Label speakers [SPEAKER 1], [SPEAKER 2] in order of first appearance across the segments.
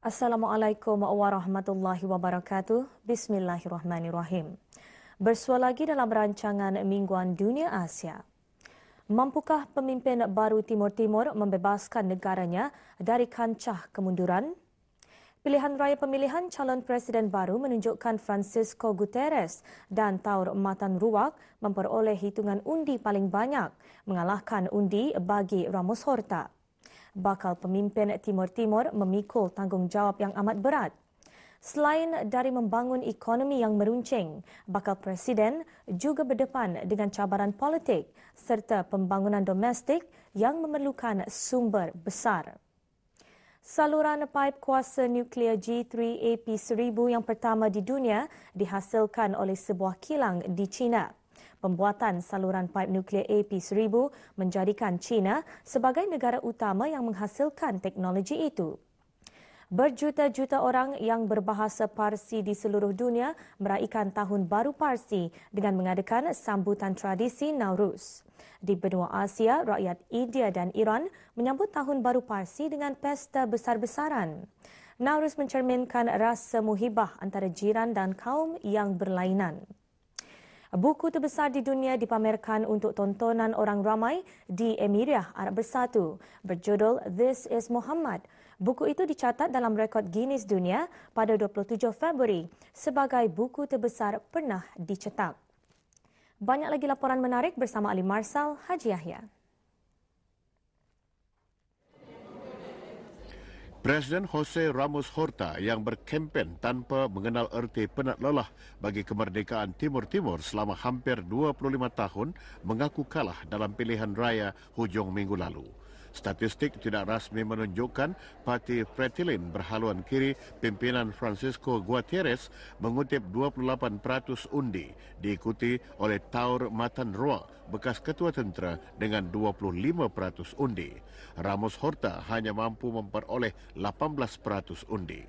[SPEAKER 1] Assalamualaikum warahmatullahi wabarakatuh. Bismillahirrahmanirrahim. Bersua lagi dalam rancangan Mingguan Dunia Asia. Mampukah pemimpin baru Timur Timur membebaskan negaranya dari kancah kemunduran? Pilihan raya pemilihan calon presiden baru menunjukkan Francisco Guterres dan Taur Matan Ruak memperoleh hitungan undi paling banyak, mengalahkan undi bagi Ramos Horta. Bakal pemimpin Timur Timur memikul tanggungjawab yang amat berat. Selain dari membangun ekonomi yang meruncing, bakal presiden juga berdepan dengan cabaran politik serta pembangunan domestik yang memerlukan sumber besar. Saluran paip kuasa nuklear G3 AP1000 yang pertama di dunia dihasilkan oleh sebuah kilang di China. Pembuatan saluran paip nuklear AP1000 menjadikan China sebagai negara utama yang menghasilkan teknologi itu. Berjuta-juta orang yang berbahasa Parsi di seluruh dunia meraihkan Tahun Baru Parsi dengan mengadakan sambutan tradisi Nauruz. Di benua Asia, rakyat India dan Iran menyambut Tahun Baru Parsi dengan pesta besar-besaran. Nauruz mencerminkan rasa muhibah antara jiran dan kaum yang berlainan. Buku terbesar di dunia dipamerkan untuk tontonan orang ramai di Emiria Arab Bersatu berjudul This is Muhammad. Buku itu dicatat dalam rekod Guinness Dunia pada 27 Februari sebagai buku terbesar pernah dicetak. Banyak lagi laporan menarik bersama Ali Marsal Haji Yahya.
[SPEAKER 2] Presiden Jose Ramos Horta yang berkempen tanpa mengenal erti penat lelah bagi kemerdekaan Timur Timur selama hampir 25 tahun mengaku kalah dalam pilihan raya hujung minggu lalu. Statistik tidak rasmi menunjukkan Parti Fretilin berhaluan kiri pimpinan Francisco Guterres mengutip 28% undi, diikuti oleh Taur Matan Ruak, bekas ketua tentera dengan 25% undi. Ramos Horta hanya mampu memperoleh 18% undi.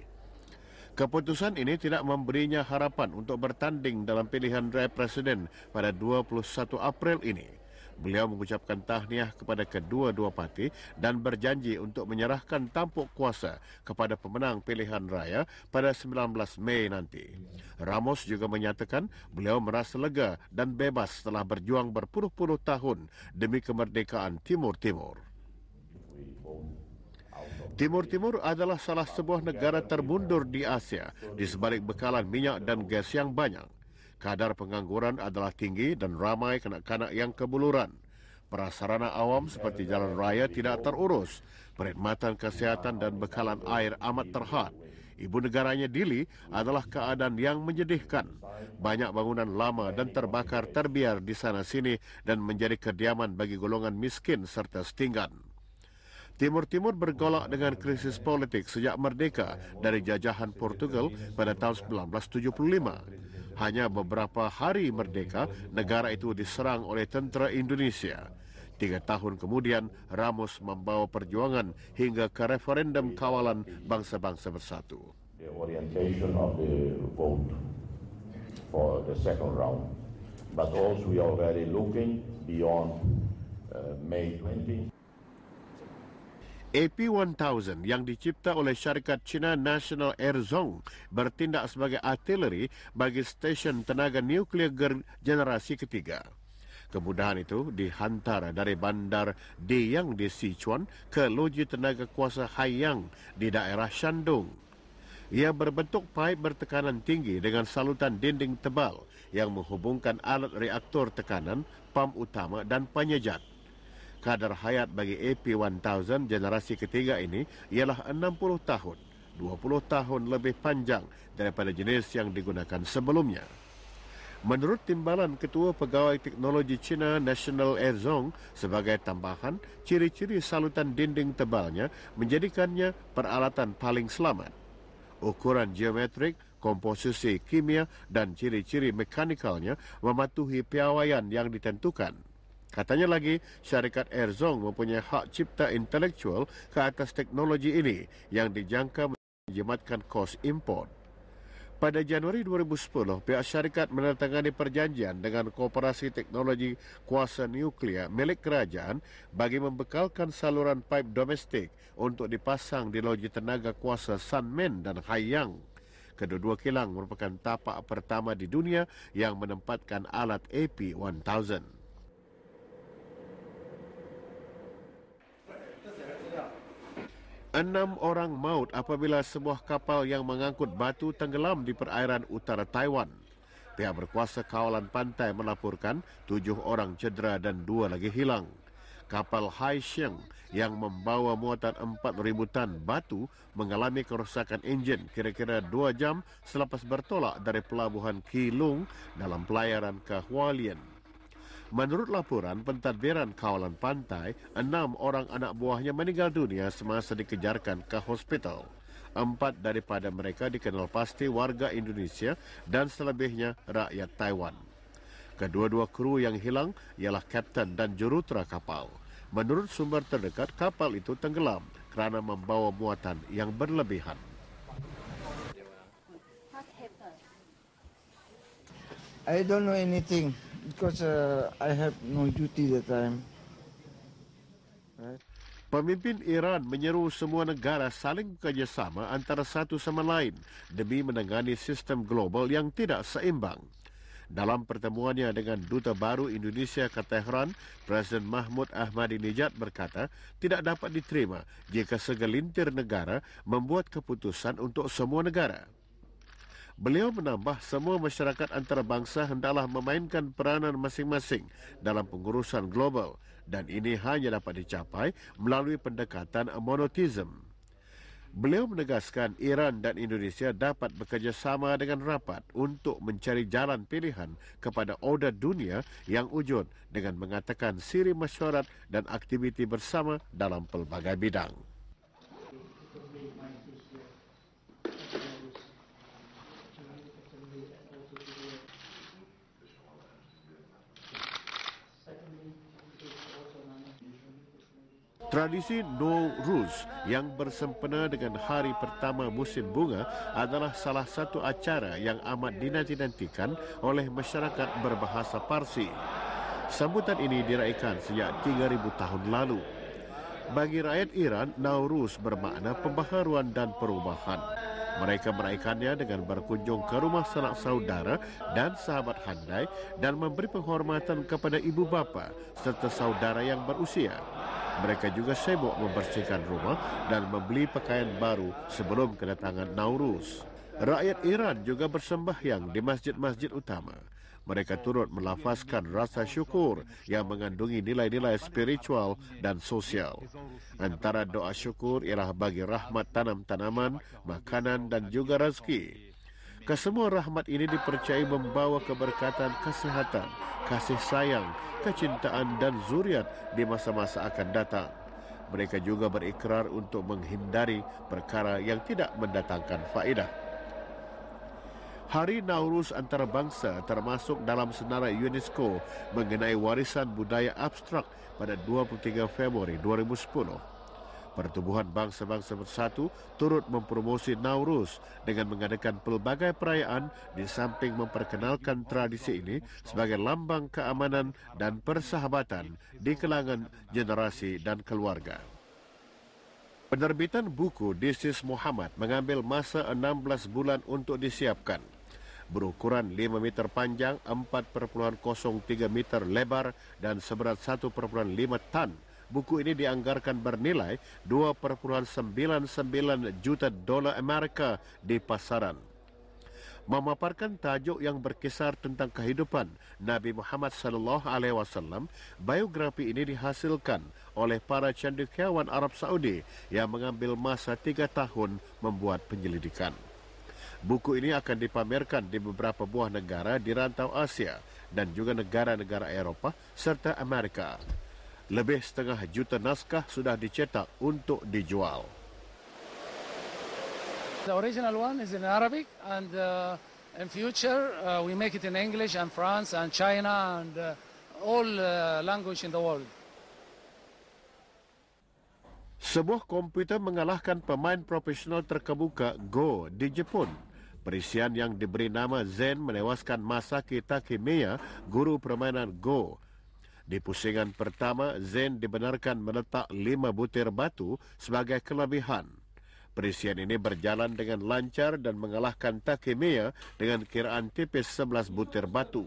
[SPEAKER 2] Keputusan ini tidak memberinya harapan untuk bertanding dalam pilihan raya presiden pada 21 April ini. Beliau mengucapkan tahniah kepada kedua-dua parti dan berjanji untuk menyerahkan tampuk kuasa kepada pemenang pilihan raya pada 19 Mei nanti. Ramos juga menyatakan beliau merasa lega dan bebas setelah berjuang berpuluh-puluh tahun demi kemerdekaan Timur Timur. Timur Timur adalah salah sebuah negara termundur di Asia di sebalik bekalan minyak dan gas yang banyak. Kadar pengangguran adalah tinggi dan ramai kanak-kanak yang kebuluran. Prasarana awam seperti jalan raya tidak terurus. Perkhidmatan kesihatan dan bekalan air amat terhad. Ibu negaranya Dili adalah keadaan yang menyedihkan. Banyak bangunan lama dan terbakar terbiar di sana-sini dan menjadi kediaman bagi golongan miskin serta setinggan. Timur Timur bergolak dengan krisis politik sejak merdeka dari jajahan Portugal pada tahun 1975. Hanya beberapa hari merdeka, negara itu diserang oleh tentera Indonesia. 3 tahun kemudian, Ramos membawa perjuangan hingga ke referendum kawalan bangsa-bangsa bersatu.
[SPEAKER 3] The orientation of the vote for the second round, but also we are already looking beyond May 20.
[SPEAKER 2] AP1000 yang dicipta oleh syarikat China National Air Zong bertindak sebagai artileri bagi stesen tenaga nuklear generasi ketiga. Kemudahan itu dihantar dari bandar Deyang di Sichuan ke loji tenaga kuasa Haiyang di daerah Shandong. Ia berbentuk paip bertekanan tinggi dengan salutan dinding tebal yang menghubungkan alat reaktor tekanan, pam utama dan penyejat. Kadar hayat bagi AP1000 generasi ketiga ini ialah 60 tahun, 20 tahun lebih panjang daripada jenis yang digunakan sebelumnya. Menurut timbalan Ketua Pegawai Teknologi China National Air Zong, sebagai tambahan, ciri-ciri salutan dinding tebalnya menjadikannya peralatan paling selamat. Ukuran geometrik, komposisi kimia dan ciri-ciri mekanikalnya mematuhi piawaian yang ditentukan. Katanya lagi, syarikat Air Zong mempunyai hak cipta intelektual ke atas teknologi ini yang dijangka menjimatkan kos import. Pada Januari 2010, pihak syarikat menandatangani perjanjian dengan Koperasi Teknologi Kuasa Nuklear milik kerajaan bagi membekalkan saluran pipe domestik untuk dipasang di loji tenaga kuasa Sanmen dan Haiyang. Kedua-dua kilang merupakan tapak pertama di dunia yang menempatkan alat AP1000. 6 orang maut apabila sebuah kapal yang mengangkut batu tenggelam di perairan utara Taiwan. Pihak berkuasa kawalan pantai melaporkan 7 orang cedera dan 2 lagi hilang. Kapal Haisheng yang membawa muatan 4,000 tan batu mengalami kerosakan enjin kira-kira 2 jam selepas bertolak dari pelabuhan Keelung dalam pelayaran ke Hualien. Menurut laporan pentadbiran kawalan pantai, 6 orang anak buahnya meninggal dunia semasa dikejarkan ke hospital. 4 daripada mereka dikenal pasti warga Indonesia dan selebihnya rakyat Taiwan. Kedua-dua kru yang hilang ialah kapten dan jurutera kapal. Menurut sumber terdekat, kapal itu tenggelam kerana membawa muatan yang berlebihan.
[SPEAKER 4] I don't know anything because I have no duty that time. Right?
[SPEAKER 2] Pemimpin Iran menyeru semua negara saling bekerjasama antara satu sama lain demi menangani sistem global yang tidak seimbang. Dalam pertemuannya dengan Duta Baru Indonesia ke Tehran, Presiden Mahmud Ahmadinejad berkata tidak dapat diterima jika segelintir negara membuat keputusan untuk semua negara. Beliau menambah semua masyarakat antarabangsa hendaklah memainkan peranan masing-masing dalam pengurusan global dan ini hanya dapat dicapai melalui pendekatan monoteism. Beliau menegaskan Iran dan Indonesia dapat bekerjasama dengan rapat untuk mencari jalan pilihan kepada order dunia yang wujud dengan mengatakan siri mesyuarat dan aktiviti bersama dalam pelbagai bidang. Tradisi Nowruz yang bersempena dengan hari pertama musim bunga adalah salah satu acara yang amat dinanti-nantikan oleh masyarakat berbahasa Parsi. Sambutan ini diraikan sejak 3,000 tahun lalu. Bagi rakyat Iran, Nowruz bermakna pembaharuan dan perubahan. Mereka meraikannya dengan berkunjung ke rumah sanak saudara dan sahabat handai dan memberi penghormatan kepada ibu bapa serta saudara yang berusia. Mereka juga sibuk membersihkan rumah dan membeli pakaian baru sebelum kedatangan Nowruz. Rakyat Iran juga bersembahyang di masjid-masjid utama. Mereka turut melafazkan rasa syukur yang mengandungi nilai-nilai spiritual dan sosial. Antara doa syukur ialah bagi rahmat tanam-tanaman, makanan dan juga rezeki. Kesemua rahmat ini dipercayai membawa keberkatan kesehatan, kasih sayang, kecintaan dan zuriat di masa-masa akan datang. Mereka juga berikrar untuk menghindari perkara yang tidak mendatangkan faedah. Hari Nowruz antarabangsa termasuk dalam senarai UNESCO mengenai warisan budaya abstrak pada 23 Februari 2010. Pertubuhan Bangsa-Bangsa Bersatu turut mempromosi Nowruz dengan mengadakan pelbagai perayaan di samping memperkenalkan tradisi ini sebagai lambang keamanan dan persahabatan di kalangan generasi dan keluarga. Penerbitan buku This is Muhammad mengambil masa 16 bulan untuk disiapkan. Berukuran 5 meter panjang, 4,03 meter lebar dan seberat 1,5 tan. Buku ini dianggarkan bernilai 2,99 juta dolar Amerika di pasaran. Memaparkan tajuk yang berkisar tentang kehidupan Nabi Muhammad SAW, biografi ini dihasilkan oleh para cendekiawan Arab Saudi yang mengambil masa 3 tahun membuat penyelidikan. Buku ini akan dipamerkan di beberapa buah negara di rantau Asia dan juga negara-negara Eropah serta Amerika. Lebih 0,5 juta naskah sudah dicetak untuk dijual.
[SPEAKER 5] The original one is in Arabic and in future we make it in English and France and China and all language in the world.
[SPEAKER 2] Sebuah komputer mengalahkan pemain profesional terkemuka Go di Jepun. Perisian yang diberi nama Zen menewaskan Masaki Takemeya, guru permainan Go. Di pusingan pertama, Zen dibenarkan meletak 5 butir batu sebagai kelebihan. Perisian ini berjalan dengan lancar dan mengalahkan Takemeya dengan kiraan tipis 11 butir batu.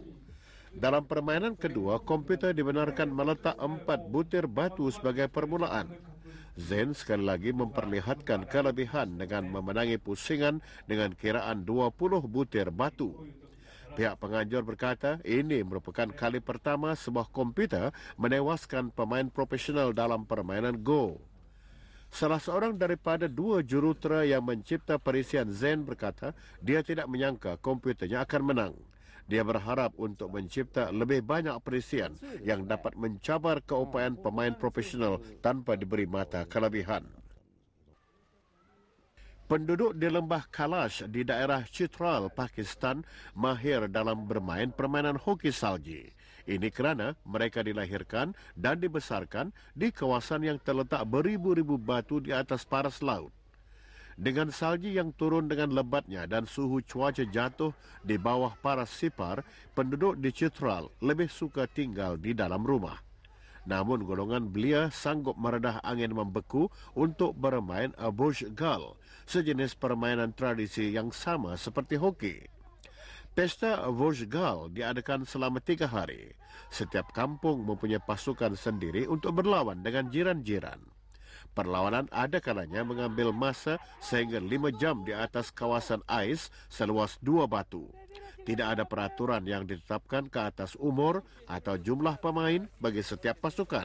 [SPEAKER 2] Dalam permainan kedua, komputer dibenarkan meletak 4 butir batu sebagai permulaan. Zen sekali lagi memperlihatkan kelebihan dengan memenangi pusingan dengan kiraan 20 butir batu. Pihak penganjur berkata ini merupakan kali pertama sebuah komputer menewaskan pemain profesional dalam permainan Go. Salah seorang daripada 2 jurutera yang mencipta perisian Zen berkata dia tidak menyangka komputernya akan menang. Dia berharap untuk mencipta lebih banyak perisian yang dapat mencabar keupayaan pemain profesional tanpa diberi mata kelebihan. Penduduk di lembah Kailash di daerah Chitral, Pakistan mahir dalam bermain permainan hoki salji. Ini kerana mereka dilahirkan dan dibesarkan di kawasan yang terletak beribu-ribu batu di atas paras laut. Dengan salji yang turun dengan lebatnya dan suhu cuaca jatuh di bawah paras sipar, penduduk di Chitral lebih suka tinggal di dalam rumah. Namun golongan belia sanggup meredah angin membeku untuk bermain Abojgal, sejenis permainan tradisi yang sama seperti hoki. Pesta Abojgal diadakan selama 3 hari. Setiap kampung mempunyai pasukan sendiri untuk berlawan dengan jiran-jiran. Perlawanan ada kalanya mengambil masa sehingga 5 jam di atas kawasan ais seluas 2 batu. Tidak ada peraturan yang ditetapkan ke atas umur atau jumlah pemain bagi setiap pasukan.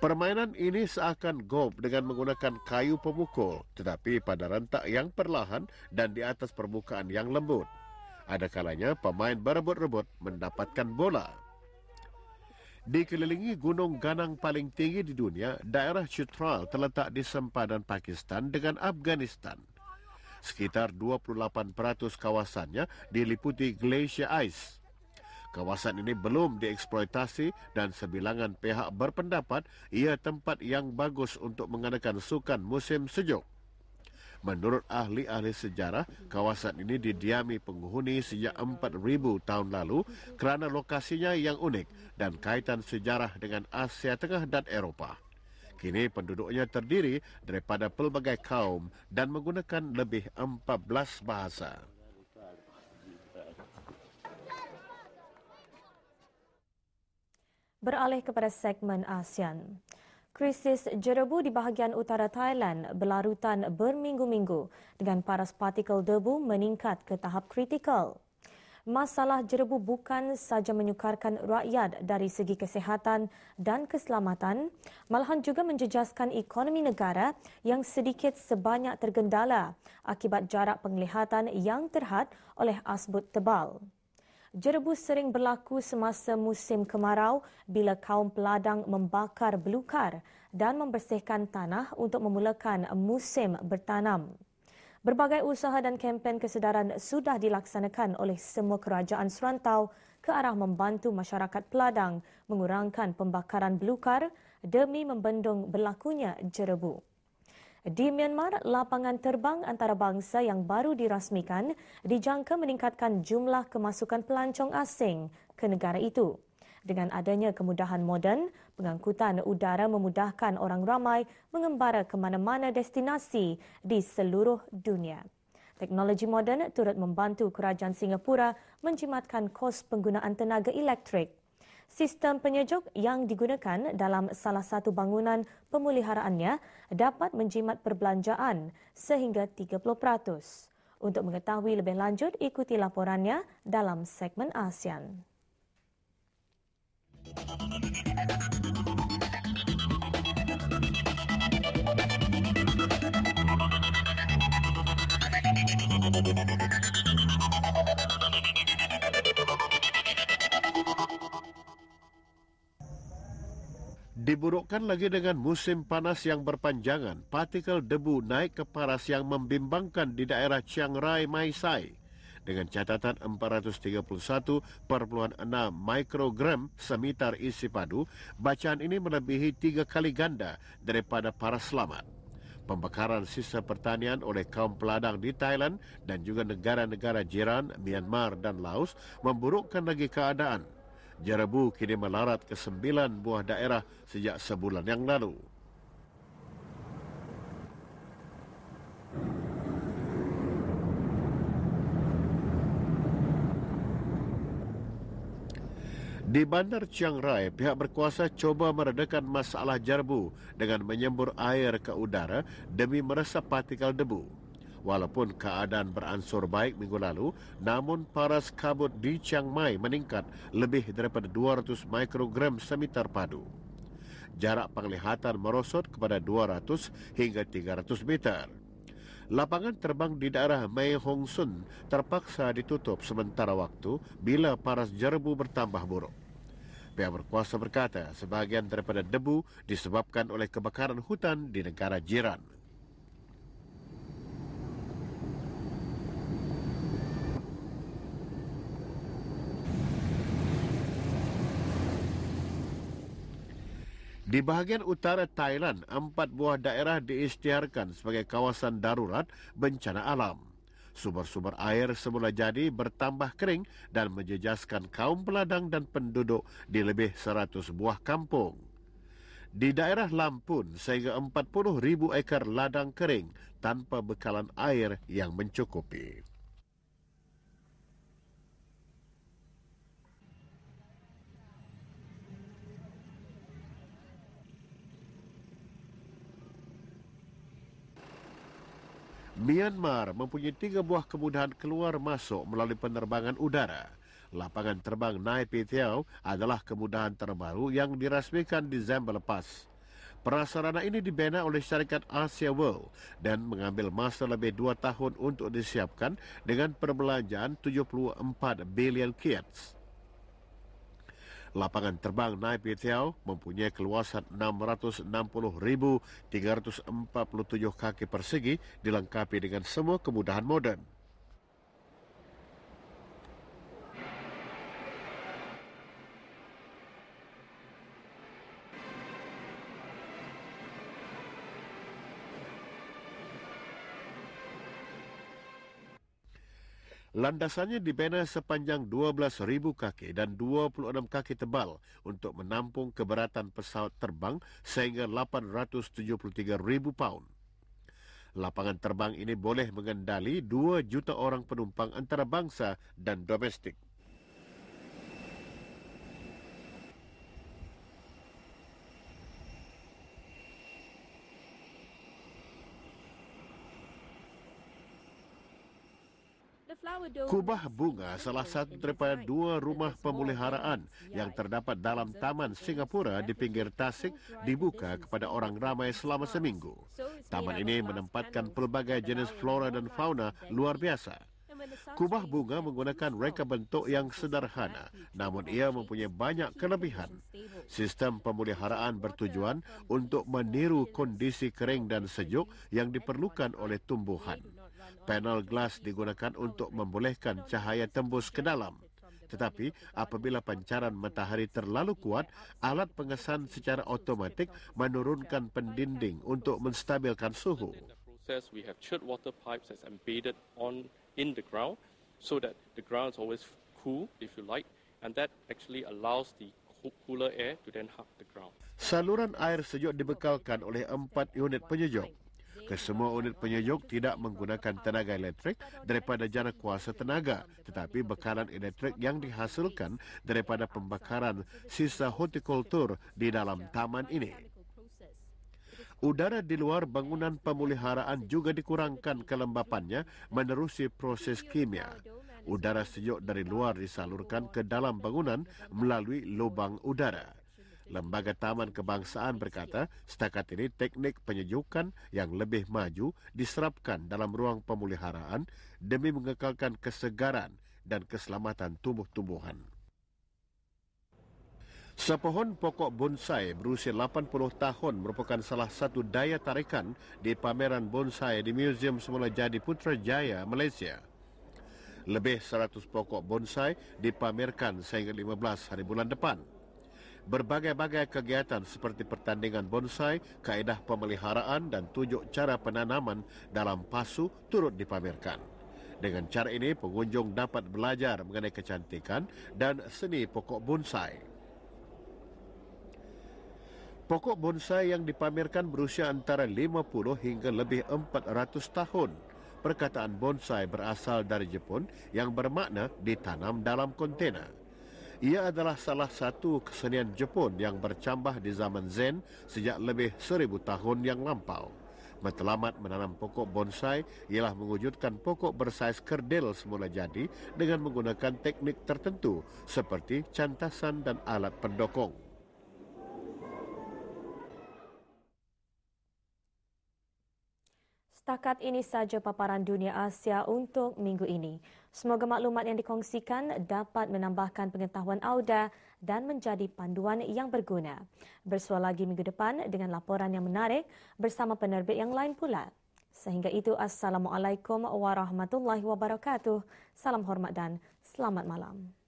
[SPEAKER 2] Permainan ini seakan golf dengan menggunakan kayu pemukul, tetapi pada rentak yang perlahan dan di atas permukaan yang lembut. Ada kalanya pemain berebut-rebut mendapatkan bola. Dikelilingi gunung ganang paling tinggi di dunia, daerah Chitral terletak di sempadan Pakistan dengan Afghanistan. Sekitar 28% kawasannya diliputi glacier ice. Kawasan ini belum dieksploitasi dan sebilangan pihak berpendapat ia tempat yang bagus untuk mengadakan sukan musim sejuk. Menurut ahli-ahli sejarah, kawasan ini didiami penghuni sejak 4,000 tahun lalu kerana lokasinya yang unik dan kaitan sejarah dengan Asia Tengah dan Eropah. Kini penduduknya terdiri daripada pelbagai kaum dan menggunakan lebih 14 bahasa.
[SPEAKER 1] Beralih kepada segmen ASEAN. Krisis jerebu di bahagian utara Thailand berlarutan berminggu-minggu dengan paras partikel debu meningkat ke tahap kritikal. Masalah jerebu bukan sahaja menyukarkan rakyat dari segi kesihatan dan keselamatan, malahan juga menjejaskan ekonomi negara yang sedikit sebanyak tergendala akibat jarak penglihatan yang terhad oleh asbut tebal. Jerebu sering berlaku semasa musim kemarau bila kaum peladang membakar belukar dan membersihkan tanah untuk memulakan musim bertanam. Berbagai usaha dan kempen kesedaran sudah dilaksanakan oleh semua kerajaan serantau ke arah membantu masyarakat peladang mengurangkan pembakaran belukar demi membendung berlakunya jerebu. Di Myanmar, lapangan terbang antarabangsa yang baru dirasmikan dijangka meningkatkan jumlah kemasukan pelancong asing ke negara itu. Dengan adanya kemudahan moden, pengangkutan udara memudahkan orang ramai mengembara ke mana-mana destinasi di seluruh dunia. Teknologi moden turut membantu kerajaan Singapura menjimatkan kos penggunaan tenaga elektrik. Sistem penyejuk yang digunakan dalam salah satu bangunan pemeliharaannya dapat menjimat perbelanjaan sehingga 30%. Untuk mengetahui lebih lanjut, ikuti laporannya dalam segmen ASEAN.
[SPEAKER 2] Diburukkan lagi dengan musim panas yang berpanjangan, partikel debu naik ke paras yang membimbangkan di daerah Chiang Rai, Mae Sai. dengan catatan 431,6 mikrogram semeter isi padu. Bacaan ini melebihi 3 kali ganda daripada para selamat. Pembakaran sisa pertanian oleh kaum peladang di Thailand dan juga negara-negara jiran Myanmar dan Laos memburukkan lagi keadaan. Jerebu kini melarat ke 9 buah daerah sejak sebulan yang lalu. Di Bandar Chiang Rai, pihak berkuasa cuba meredakan masalah jerebu dengan menyembur air ke udara demi meresap partikel debu. Walaupun keadaan beransur baik minggu lalu, namun paras kabut di Chiang Mai meningkat lebih daripada 200 mikrogram semeter padu. Jarak penglihatan merosot kepada 200 hingga 300 meter. Lapangan terbang di daerah Mae Hong Son terpaksa ditutup sementara waktu bila paras jerebu bertambah buruk. Pihak berkuasa berkata sebahagian daripada debu disebabkan oleh kebakaran hutan di negara jiran. Di bahagian utara Thailand, 4 buah daerah diisytiharkan sebagai kawasan darurat bencana alam. Sumber-sumber air semula jadi bertambah kering dan menjejaskan kaum peladang dan penduduk di lebih 100 buah kampung. Di daerah Lampun, sehingga 40,000 ekar ladang kering tanpa bekalan air yang mencukupi. Myanmar mempunyai 3 buah kemudahan keluar masuk melalui penerbangan udara. Lapangan terbang Nai Pi Thiau adalah kemudahan terbaru yang dirasmikan Disember lepas. Prasarana ini dibina oleh syarikat Asia World dan mengambil masa lebih 2 tahun untuk disiapkan dengan perbelanjaan 74 bilion kyats. Lapangan terbang Nai Pi Thiau mempunyai keluasan 660,347 kaki persegi dilengkapi dengan semua kemudahan moden. Landasannya dibina sepanjang 12,000 kaki dan 26 kaki tebal untuk menampung keberatan pesawat terbang sehingga 873,000 paun. Lapangan terbang ini boleh mengendali 2 juta orang penumpang antarabangsa dan domestik. Kubah bunga salah satu daripada 2 rumah pemeliharaan yang terdapat dalam Taman Singapura di pinggir tasik dibuka kepada orang ramai selama seminggu. Taman ini menempatkan pelbagai jenis flora dan fauna luar biasa. Kubah bunga menggunakan reka bentuk yang sederhana, namun ia mempunyai banyak kelebihan. Sistem pemeliharaan bertujuan untuk meniru kondisi kering dan sejuk yang diperlukan oleh tumbuhan. Panel gelas digunakan untuk membolehkan cahaya tembus ke dalam. Tetapi apabila pancaran matahari terlalu kuat, alat pengesan secara automatik menurunkan pendinding untuk menstabilkan suhu.
[SPEAKER 6] We have chilled water pipes that's embedded in the ground so that the ground is always cool, if you like, and that actually allows the cooler air to then hug the ground.
[SPEAKER 2] Saluran air sejuk dibekalkan oleh 4 unit penyejuk. Kesemua unit penyejuk tidak menggunakan tenaga elektrik daripada jana kuasa tenaga, tetapi bekalan elektrik yang dihasilkan daripada pembakaran sisa hortikultur di dalam taman ini. Udara di luar bangunan pemeliharaan juga dikurangkan kelembapannya menerusi proses kimia. Udara sejuk dari luar disalurkan ke dalam bangunan melalui lubang udara. Lembaga Taman Kebangsaan berkata, setakat ini teknik penyejukan yang lebih maju diserapkan dalam ruang pemeliharaan demi mengekalkan kesegaran dan keselamatan tumbuh-tumbuhan. Sepohon pokok bonsai berusia 80 tahun merupakan salah satu daya tarikan di pameran bonsai di Museum Semula Jadi Putrajaya, Malaysia. Lebih 100 pokok bonsai dipamerkan sehingga 15 hari bulan depan. Berbagai-bagai kegiatan seperti pertandingan bonsai, kaedah pemeliharaan dan tunjuk cara penanaman dalam pasu turut dipamerkan. Dengan cara ini, pengunjung dapat belajar mengenai kecantikan dan seni pokok bonsai. Pokok bonsai yang dipamerkan berusia antara 50 hingga lebih 400 tahun. Perkataan bonsai berasal dari Jepun yang bermakna ditanam dalam kontena. Ia adalah salah satu kesenian Jepun yang bercambah di zaman Zen sejak lebih 1000 tahun yang lampau. Matlamat menanam pokok bonsai ialah mewujudkan pokok bersaiz kerdil semula jadi dengan menggunakan teknik tertentu seperti cantasan dan alat pendokong.
[SPEAKER 1] Setakat ini saja paparan Dunia Asia untuk minggu ini. Semoga maklumat yang dikongsikan dapat menambahkan pengetahuan anda dan menjadi panduan yang berguna. Bersua lagi minggu depan dengan laporan yang menarik bersama penerbit yang lain pula. Sehingga itu, Assalamualaikum warahmatullahi wabarakatuh. Salam hormat dan selamat malam.